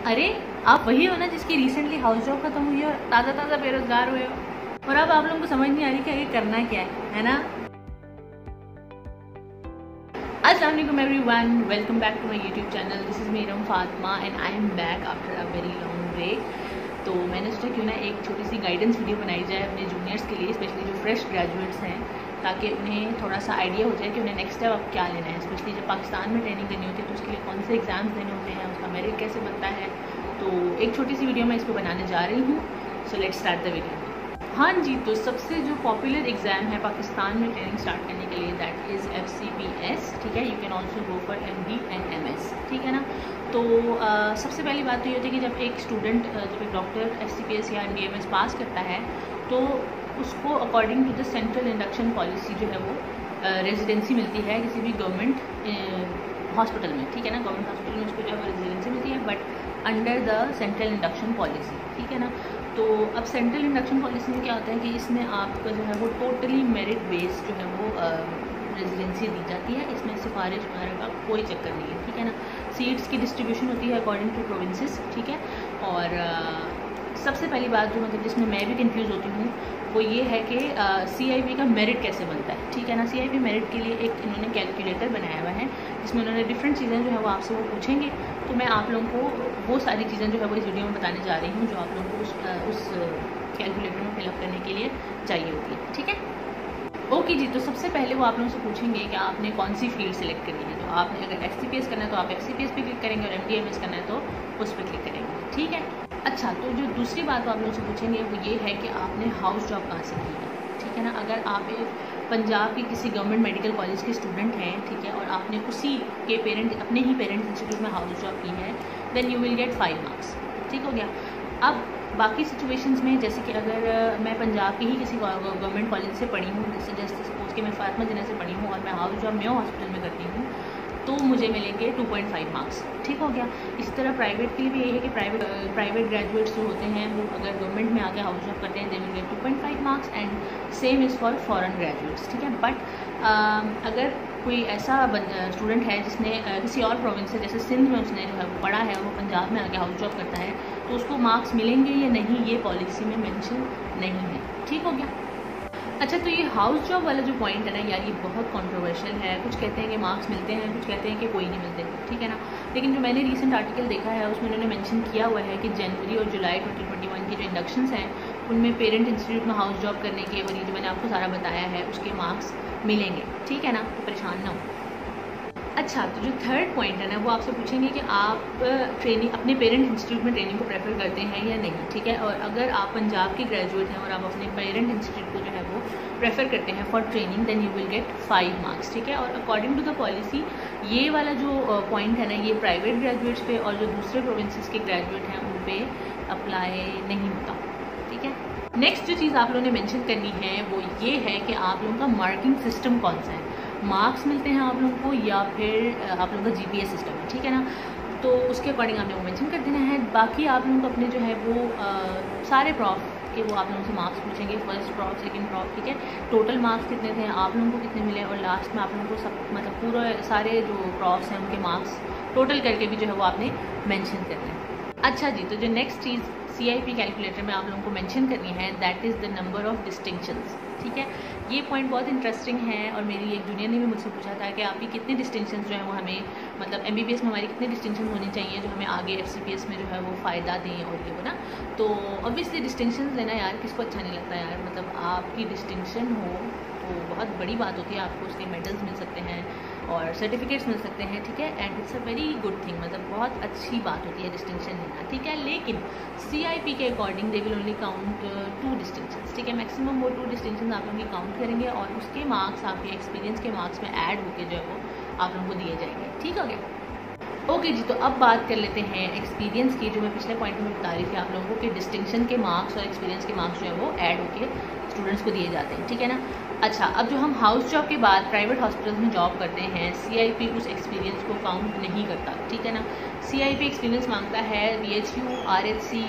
अरे आप वही हो ना जिसकी रिसेंटली हाउस जॉब खत्म हुई है और ताज़ा ताज़ा बेरोजगार हुए हो, और अब आप लोगों को समझ नहीं आ रही कि आगे करना क्या है ना। अस्सलाम वालेकुम everyone, welcome back to my YouTube channel. This is me Fatima and I am back after a very long break. तो मैंने सोचा क्यों ना एक छोटी सी गाइडेंस वीडियो बनाई जाए अपने जूनियर्स के लिए, स्पेशली जो फ्रेश ग्रेजुएट्स हैं, ताकि उन्हें थोड़ा सा आइडिया हो जाए कि उन्हें नेक्स्ट स्टेप अब क्या लेना है। स्पेशली जब पाकिस्तान में ट्रेनिंग करनी होती है तो उसके लिए कौन से एग्ज़ाम्स देने होते हैं, उसका मेरिट कैसे बनता है। तो एक छोटी सी वीडियो मैं इसको बनाने जा रही हूँ। So let's start the video. हाँ जी, तो सबसे जो पॉपुलर एग्ज़ाम है पाकिस्तान में ट्रेनिंग स्टार्ट करने के लिए, दैट इज़ FCPS। ठीक है, you can also go for MD and MS। ठीक है ना। तो सबसे पहली बात तो ये होती है कि जब एक स्टूडेंट, जब एक डॉक्टर FCPS या MD MS पास करता है तो उसको according to the central induction policy जो है वो रेजिडेंसी मिलती है किसी भी गवर्नमेंट हॉस्पिटल में। ठीक है ना, गवर्नमेंट हॉस्पिटल में उसको जो है वो रेजिडेंसी मिलती है, but under the central induction policy. ठीक है ना। तो अब सेंट्रल इंडक्शन पॉलिसी में क्या होता है कि इसमें आपका जो है वो टोटली मेरिट बेस जो है वो रेजिडेंसी दी जाती है। इसमें सिफारिश वगैरह का कोई चक्कर नहीं है। ठीक है ना। सीट्स की डिस्ट्रीब्यूशन होती है अकॉर्डिंग टू प्रोविंसेस। ठीक है। और सबसे पहली बात जो मतलब जिसमें मैं भी कंफ्यूज होती हूँ वो ये है कि CIP का मेरिट कैसे बनता है। ठीक है ना। CIP मेरिट के लिए एक इन्होंने कैलकुलेटर बनाया हुआ है जिसमें उन्होंने डिफरेंट चीज़ें जो है वो आपसे वो पूछेंगे। तो मैं आप लोगों को वो सारी चीज़ें जो है वो इस वीडियो में बताने जा रही हूँ जो आप लोगों को उस कैलकुलेटर में फिलअप करने के लिए चाहिए होती है। ठीक है। ओके जी, तो सबसे पहले वो आप लोगों से पूछेंगे कि आपने कौन सी फील्ड सेलेक्ट करनी है। तो आपने अगर FCPS करना है तो आप FCPS पे क्लिक करेंगे, और MD MS करना है तो उस पर क्लिक करेंगे। ठीक है। अच्छा, तो जो दूसरी बात वो आप लोगों से पूछेंगे वो ये है कि आपने हाउस जॉब कहाँ से की है। ठीक है ना। अगर आप एक पंजाब के किसी गवर्नमेंट मेडिकल कॉलेज के स्टूडेंट हैं, ठीक है, और आपने उसी के अपने ही पेरेंट्स इंस्टीट्यूट में हाउस जॉब की है, then you will get 5 marks. ठीक हो गया। अब बाकी सिचुएशंस में, जैसे कि अगर मैं पंजाब के ही किसी गवर्नमेंट कॉलेज से पढ़ी हूँ, जैसे सपोज कि मैं फातिमा जिन्ना से पढ़ी हूँ और मैं हाउस जॉब मेयो हॉस्पिटल में करती हूँ, तो मुझे मिलेंगे 2.5 मार्क्स। ठीक हो गया। इसी तरह प्राइवेट के लिए भी यही है कि प्राइवेट ग्रेजुएट्स जो होते हैं वो अगर गवर्नमेंट में आके हाउस जॉब करते हैं they will get 2.5 marks, and same is for foreign graduates. ठीक है। बट अगर कोई ऐसा स्टूडेंट है जिसने किसी और प्रोविंस से, जैसे सिंध में उसने जो है वो पढ़ा है और वो पंजाब में आके हाउस जॉब करता है, तो उसको मार्क्स मिलेंगे या नहीं ये पॉलिसी में मेंशन नहीं है। ठीक हो गया। अच्छा, तो ये हाउस जॉब वाला जो पॉइंट है ना यार, ये बहुत कंट्रोवर्शियल है। कुछ कहते हैं कि मार्क्स मिलते हैं, कुछ कहते हैं कि कोई नहीं मिलते। ठीक है ना। लेकिन जो मैंने रीसेंट आर्टिकल देखा है उसमें उन्होंने मेंशन किया हुआ है कि जनवरी और जुलाई 2021 के जो इंडक्शंस हैं उनमें पेरेंट इंस्टीट्यूट में हाउस जॉब करने के, और ये जो मैंने आपको सारा बताया है, उसके मार्क्स मिलेंगे। ठीक है ना, तो परेशान ना हो। अच्छा, तो जो थर्ड पॉइंट है ना वो आपसे पूछेंगे कि आप ट्रेनिंग अपने पेरेंट इंस्टीट्यूट में ट्रेनिंग को प्रेफर करते हैं या नहीं। ठीक है। और अगर आप पंजाब के ग्रेजुएट हैं और आप अपने पेरेंट इंस्टीट्यूट को जो है वो प्रेफर करते हैं for training, then you will get 5 marks. ठीक है। और अकॉर्डिंग टू द पॉलिसी ये वाला जो पॉइंट है ना ये प्राइवेट ग्रेजुएट्स पे और जो दूसरे प्रोविंसेस के ग्रेजुएट हैं उन पर अप्लाई नहीं होता। ठीक है। नेक्स्ट जो चीज़ आप लोगों ने मेंशन करनी है वो ये है कि आप लोगों का मार्किंग सिस्टम कौन सा है। मार्क्स मिलते हैं आप लोगों को या फिर आप लोगों का GPS सिस्टम है। ठीक है ना। तो उसके अकॉर्डिंग आपने वो मेंशन कर देना है। बाकी आप लोगों को अपने जो है वो सारे प्रॉफ के वो आप लोगों से मार्क्स पूछेंगे, फर्स्ट प्रॉफ, सेकंड प्रॉफ। ठीक है। टोटल मार्क्स कितने थे, आप लोगों को कितने मिले, और लास्ट में आप लोगों को सब मतलब पूरा सारे जो प्रॉफ्स हैं उनके मार्क्स टोटल करके भी जो है वो आपने मेंशन करना है। अच्छा जी, तो जो नेक्स्ट चीज़ CIP कैलकुलेटर में आप लोगों को मेंशन करनी है that is the number of distinctions. ठीक है। ये पॉइंट बहुत इंटरेस्टिंग है और मेरी एक जूनियर ने भी मुझसे पूछा था कि आपकी कितने डिस्टिंक्शंस जो है वो हमें, मतलब MBBS में हमारी कितने डिस्टिंक्शंस होनी चाहिए जो हमें आगे FCPS में जो है वो फ़ायदा दें और ये वो ना। तो ऑब्वियसली डिस्टिंक्शंस लेना यार किसको अच्छा नहीं लगता यार। मतलब आपकी डिस्टिंक्शन हो तो बहुत बड़ी बात होती है, आपको उसके मेडल्स मिल सकते हैं और सर्टिफिकेट्स मिल सकते हैं। ठीक है। And it's a very good thing, मतलब बहुत अच्छी बात होती है डिस्टिंक्शन लेना। ठीक है। लेकिन CIP के according they will only count 2 distinctions. ठीक है। मैक्सिमम वो 2 डिस्टिंक्शंस आप लोगों की काउंट करेंगे और उसके मार्क्स आपके एक्सपीरियंस के मार्क्स में ऐड होकर जो है वो आप लोगों को दिए जाएंगे। ठीक हो गया। ओके जी, तो अब बात कर लेते हैं एक्सपीरियंस की। जो मैं पिछले पॉइंट में बता रही थी आप लोगों को कि डिस्टिंक्शन के मार्क्स और एक्सपीरियंस के मार्क्स जो है वो ऐड होके स्टूडेंट्स को दिए जाते हैं। ठीक है ना। अच्छा, अब जो हम हाउस जॉब के बाद प्राइवेट हॉस्पिटल्स में जॉब करते हैं CIP उस एक्सपीरियंस को काउंट नहीं करता। ठीक है ना। CIP एक्सपीरियंस मांगता है BHU, RHC,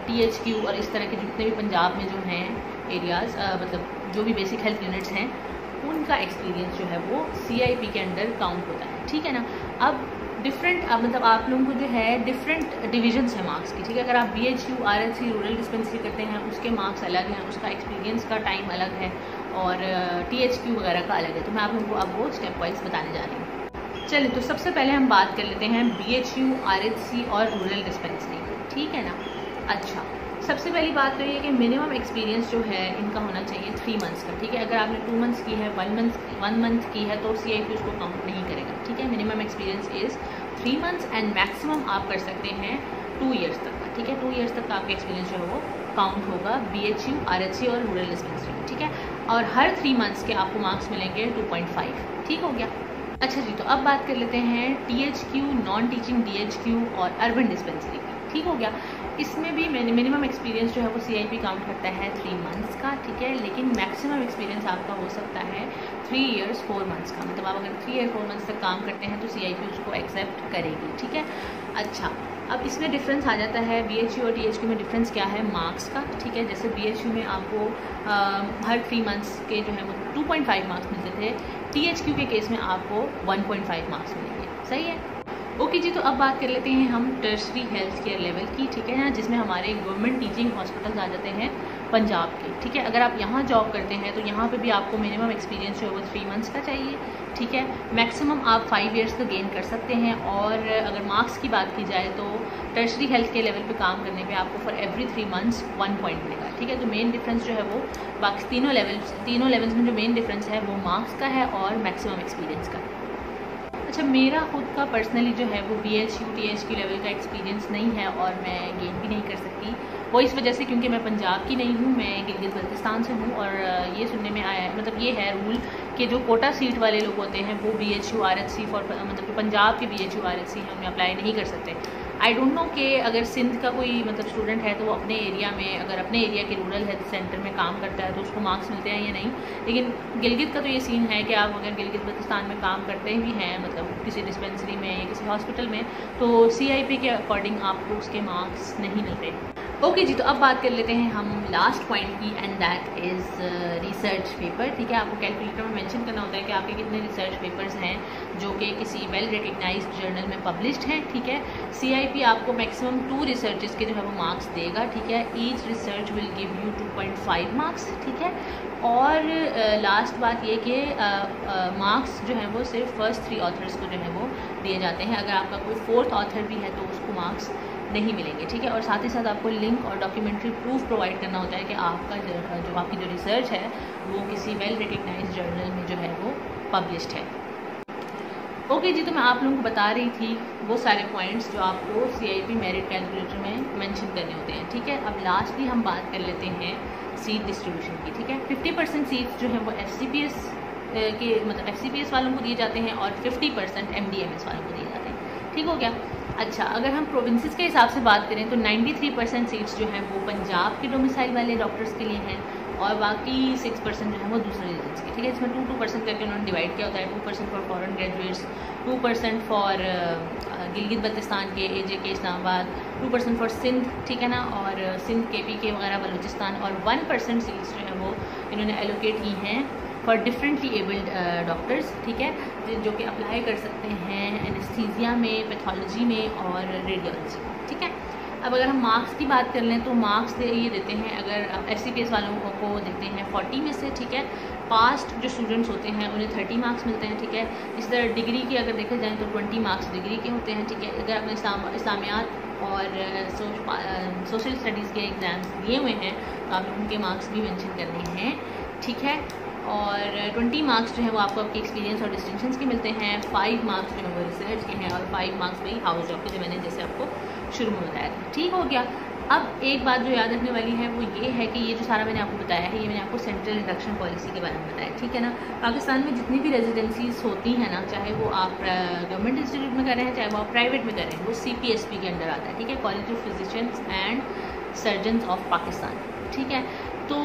THQ और इस तरह के जितने भी पंजाब में जो हैं एरियाज़, मतलब जो भी बेसिक हेल्थ यूनिट्स हैं उनका एक्सपीरियंस जो है वो CIP के अंडर काउंट होता है। ठीक है ना। अब डिफरेंट मतलब आप लोगों को जो है डिफरेंट डिविजन्स हैं मार्क्स की, ठीक है। अगर आप BHU RHC रूरल डिस्पेंसरी करते हैं उसके मार्क्स अलग हैं, उसका एक्सपीरियंस का टाइम अलग है और THQ वगैरह का अलग है। तो मैं आप लोगों को अब वो स्टेप वाइज बताने जा रही हूँ। चलिए, तो सबसे पहले हम बात कर लेते हैं BHU RHC और रूरल डिस्पेंसरी, ठीक है ना। अच्छा, सबसे पहली बात तो ये कि मिनिमम एक्सपीरियंस जो है इनका होना चाहिए 3 मंथ्स का, ठीक है। अगर आपने 2 मंथ्स की है, 1 मंथ की है तो CIP उसको काउंट नहीं करेगा, ठीक है। Minimum experience is 3 months and maximum आप कर सकते हैं 2 ईयर्स तक का, ठीक है। 2 ईयर्स तक का आपका एक्सपीरियंस जो है वो काउंट होगा BHU RHC और रूरल डिस्पेंसरी में, ठीक है। और हर 3 मंथ्स के आपको मार्क्स मिलेंगे 2.5, ठीक हो गया। अच्छा जी, तो अब बात कर लेते हैं THQ, नॉन टीचिंग DHQ और अर्बन डिस्पेंसरी की, ठीक हो गया। इसमें भी मिनिमम एक्सपीरियंस जो है वो CIP काउंट करता है 3 मंथ्स का, ठीक है। लेकिन मैक्सिमम एक्सपीरियंस आपका हो सकता है 3 ईयर्स 4 मंथ्स का, मतलब आप अगर 3 ईयर 4 मंथ्स तक काम करते हैं तो CIP उसको एक्सेप्ट करेगी, ठीक है। अच्छा, अब इसमें डिफरेंस आ जाता है BHU और THQ में। डिफरेंस क्या है? मार्क्स का, ठीक है। जैसे BHU में आपको हर 3 मंथ्स के जो है वो 2.5 मार्क्स मिलते थे, THQ के केस में आपको 1.5 मार्क्स मिलेंगे, सही है। ओके जी, तो अब बात कर लेते हैं हम टर्शरी हेल्थ केयर लेवल की, ठीक है ना, जिसमें हमारे गवर्नमेंट टीचिंग हॉस्पिटल्स आ जाते हैं पंजाब के, ठीक है। अगर आप यहाँ जॉब करते हैं तो यहाँ पे भी आपको मिनिमम एक्सपीरियंस जो है वो 3 मंथ्स का चाहिए, ठीक है। मैक्सिमम आप 5 ईयर्स का गेन कर सकते हैं। और अगर मार्क्स की बात की जाए तो टर्शरी हेल्थ केयर लेवल पे काम करने पे आपको फॉर एवरी 3 मंथ्स 1 पॉइंट मिलेगा, ठीक है। तो मेन डिफरेंस जो है वो बाकी तीनों लेवल्स में जो मेन डिफरेंस है वो मार्क्स का है और मैक्सिमम एक्सपीरियंस का। अच्छा, मेरा खुद का पर्सनली जो है वो BHU THQ लेवल का एक्सपीरियंस नहीं है और मैं गेन भी नहीं कर सकती, वो इस वजह से क्योंकि मैं पंजाब की नहीं हूँ, मैं गिलगित बल्तिस्तान से हूँ। और ये सुनने में आया है, मतलब ये है रूल कि जो कोटा सीट वाले लोग होते हैं वो BHU RHC मतलब पंजाब के BHU RHC हैं उनमें अप्लाई नहीं कर सकते। आई डोंट नो कि अगर सिंध का कोई मतलब स्टूडेंट है तो वो अपने एरिया में, अगर अपने एरिया के रूरल हेल्थ सेंटर में काम करता है तो उसको मार्क्स मिलते हैं या नहीं। लेकिन गिलगित का तो ये सीन है कि आप अगर गिलगित बल्तिस्तान में काम करते भी हैं, मतलब किसी डिस्पेंसरी में या किसी हॉस्पिटल में, तो CIP के अकॉर्डिंग आपको उसके मार्क्स नहीं मिलते। ओके जी, तो अब बात कर लेते हैं हम लास्ट पॉइंट की, and that is research paper, ठीक है। आपको कैलकुलेटर में मेंशन करना होता है कि आपके कितने रिसर्च पेपर्स हैं जो कि किसी वेल रिकग्नाइज्ड जर्नल में पब्लिश्ड हैं, ठीक है। CIP आपको मैक्सिमम 2 रिसर्चेस के जो है वो मार्क्स देगा, ठीक है। Each research will give you 2.5 marks, ठीक है। और लास्ट बात ये कि मार्क्स जो है वो सिर्फ फर्स्ट 3 ऑथर्स को जो है वो दिए जाते हैं। अगर आपका कोई 4th ऑथर भी है तो उसको मार्क्स नहीं मिलेंगे, ठीक है। और साथ ही साथ आपको लिंक और डॉक्यूमेंट्री प्रूफ प्रोवाइड करना होता है कि आपका जो आपकी जो रिसर्च है वो किसी वेल रिकग्नाइज्ड जर्नल में जो है वो पब्लिश्ड है। ओके जी, तो मैं आप लोगों को बता रही थी वो सारे पॉइंट्स जो आपको CIP मेरिट कैलकुलेटर में मेंशन करने होते हैं, ठीक है। अब लास्टली हम बात कर लेते हैं सीट डिस्ट्रीब्यूशन की, ठीक है। 50% सीट्स जो है वो FCPS के मतलब FCPS वालों को दिए जाते हैं और 50% MDMS वालों को दिए जाते हैं, ठीक हो गया। अच्छा, अगर हम प्रोविंसेस के हिसाब से बात करें तो 93% सीट्स जो हैं वो पंजाब के डोमिसाइल वाले डॉक्टर्स के लिए हैं और बाकी 6% जो है वो दूसरे रीजन्स के, ठीक है। इसमें 2% करके उन्होंने डिवाइड किया होता है। 2% for foreign graduates, 2% for Gilgit Baltistan के AJK इस्लामाबाद, 2% फॉर सिंध, ठीक है ना, और सिंध KPK वगैरह बलूचिस्तान, और 1% सीट्स जो है वो इन्होंने एलोकेट की हैं फॉर डिफरेंटली एबल्ड डॉक्टर्स, ठीक है, जो कि अप्लाई कर सकते हैं एनेस्थीसिया में, पैथोलॉजी में और रेडियोलॉजी, ठीक है। अब अगर हम मार्क्स की बात कर लें तो मार्क्स ये देते हैं, अगर FCPS वालों को देते हैं 40 में से, ठीक है। पास्ट जो स्टूडेंट्स होते हैं उन्हें 30 मार्क्स मिलते हैं, ठीक है। इस तरह डिग्री की अगर देखा जाए तो 20 मार्क्स डिग्री के होते हैं, ठीक है। अगर आपने इस्लामियात और सोशल स्टडीज़ के एग्ज़ाम्स दिए हुए हैं तो आप उनके मार्क्स भी मेंशन करने हैं, ठीक है। और 20 मार्क्स जो है वो आपको आपके एक्सपीरियंस और डिस्टिंक्शंस के मिलते हैं। 5 मार्क्स जो है वो रिसर्च के हैं और 5 मार्क्स वही हाउस जॉब के, जो मैंने जैसे आपको शुरू में बताया था, ठीक हो गया। अब एक बात जो याद रखने वाली है वो ये है कि ये जो सारा मैंने आपको बताया है ये मैंने आपको सेंट्रल इंडक्शन पॉलिसी के बारे में बताया, ठीक है ना। पाकिस्तान में जितनी भी रेजिडेंसीज होती हैं ना, चाहे वो आप गवर्नमेंट इंस्टीट्यूट में कर रहे हैं चाहे वो आप प्राइवेट में कर रहे हैं, वो CPSP के अंडर आता है, ठीक है, college of physicians and surgeons of Pakistan, ठीक है। तो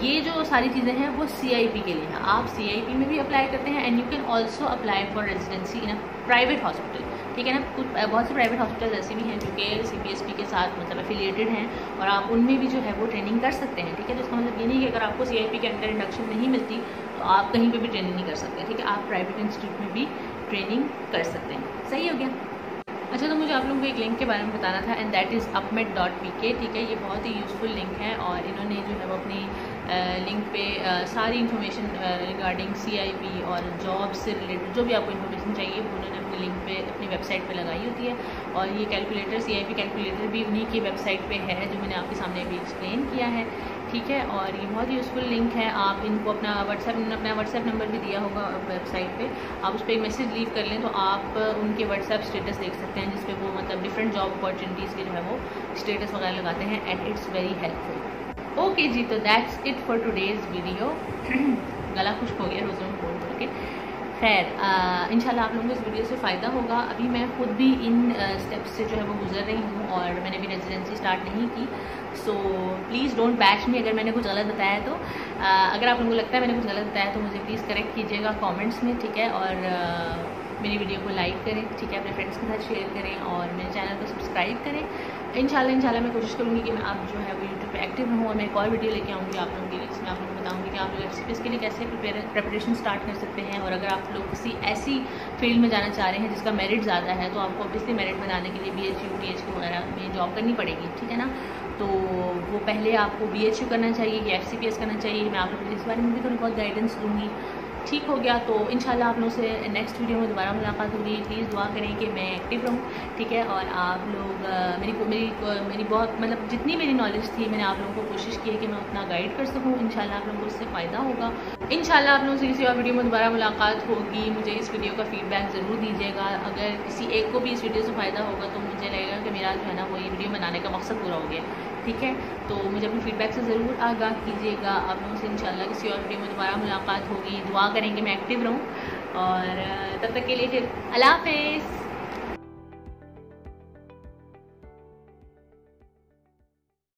ये जो सारी चीज़ें हैं वो CIP के लिए हैं। आप CIP में भी अप्लाई करते हैं and you can also apply for residency in a private hospital, ठीक है ना। कुछ बहुत से प्राइवेट हॉस्पिटल ऐसे भी हैं जो कि CPSP के साथ मतलब एफिलिएटेड हैं और आप उनमें भी जो है वो ट्रेनिंग कर सकते हैं, ठीक है। तो इसका मतलब ये नहीं कि अगर आपको CIP के अंदर इंडक्शन नहीं मिलती तो आप कहीं पे भी ट्रेनिंग नहीं कर सकते, ठीक है। आप प्राइवेट इंस्टीट्यूट में भी ट्रेनिंग कर सकते हैं। सही हो गया। अच्छा, तो मुझे आप लोगों को एक लिंक के बारे में बताना था, एंड दैट इज़ upmed.pk। ठीक है, ये बहुत ही यूज़फुल लिंक है और इन्होंने जो है वो अपनी लिंक पे सारी इन्फॉर्मेशन रिगार्डिंग CIP और जॉब से रिलेटेड जो भी आपको इन्फॉर्मेशन चाहिए वो उन्होंने अपनी लिंक पे, अपनी वेबसाइट पे लगाई होती है। और ये कैलकुलेटर, CIP कैलकुलेटर भी उन्हीं की वेबसाइट पे है जो मैंने आपके सामने अभी एक्सप्लेन किया है। ठीक है, और ये बहुत यूज़फुल लिंक है। आप इनको अपना व्हाट्सएप नंबर भी दिया होगा वेबसाइट पे, आप उस पर एक मैसेज लीव कर लें तो आप उनके व्हाट्सएप स्टेटस देख सकते हैं, जिसपे वो मतलब डिफरेंट जॉब अपॉर्चुनिटीज़ के जो है वो स्टेटस वगैरह लगाते हैं, and it's very helpful. Okay जी, तो that's it for today's video. गला खुश्क हो गया रोज़ों में बोल बोल के। खैर, इंशाल्लाह आप लोगों को इस वीडियो से फ़ायदा होगा। अभी मैं खुद भी इन स्टेप्स से जो है वो गुजर रही हूँ और मैंने भी रेजिडेंसी स्टार्ट नहीं की। सो प्लीज़ डोंट बैच मी अगर मैंने कुछ गलत बताया तो। अगर आप लोगों को लगता है मैंने कुछ गलत बताया तो मुझे प्लीज़ करेक्ट कीजिएगा कमेंट्स में। ठीक है, और मेरी वीडियो को लाइक करें। ठीक है, अपने फ्रेंड्स के साथ शेयर करें और मेरे चैनल को सब्सक्राइब करें। इंशाल्लाह मैं कोशिश करूँगी कि मैं आप जो है वो यूट्यूब पे एक्टिव रहूँ और मैं एक और वीडियो लेके आऊँगी आप लोगों के लिए, जिसमें आप लोगों को बताऊँगी कि आप लोग FCPS के लिए कैसे प्रिपरेशन स्टार्ट कर सकते हैं। और अगर आप लोग किसी ऐसी फील्ड में जाना चाह रहे हैं जिसका मेरिट ज़्यादा है तो आपको ऑब्वियसली मेरिट बनाने के लिए BHU THQ वगैरह में जॉब करनी पड़ेगी। ठीक है ना, तो वो पहले आपको BHU करना चाहिए या FCPS करना चाहिए। मैं आप लोगों को इस बारे में भी थोड़ी बहुत गाइडेंस दूँगी। ठीक हो गया, तो इंशाल्लाह आप लोगों से नेक्स्ट वीडियो में दोबारा मुलाकात होगी। प्लीज़ दुआ करें कि मैं एक्टिव रहूँ। ठीक है, और आप लोग मेरी बहुत मतलब जितनी मेरी नॉलेज थी मैंने आप लोगों को कोशिश की है कि मैं उतना गाइड कर सकूँ। इंशाल्लाह आप लोगों को इससे फ़ायदा होगा। इंशाल्लाह आप लोगों से किसी और वीडियो में दोबारा मुलाकात होगी। मुझे इस वीडियो का फीडबैक ज़रूर दीजिएगा। अगर किसी एक को भी इस वीडियो से फ़ायदा होगा तो मुझे लगेगा कि मेरा जो है ना वो ये वीडियो बनाने का मकसद पूरा हो गया। ठीक है, तो मुझे अपने फीडबैक से ज़रूर आगाह कीजिएगा। आप लोगों से इंशाल्लाह किसी और वीडियो में दोबारा मुलाकात होगी। दुआ करेंगे मैं एक्टिव रहूँ और तब तक के लिए फिर अल्लाह हाफ़िज़।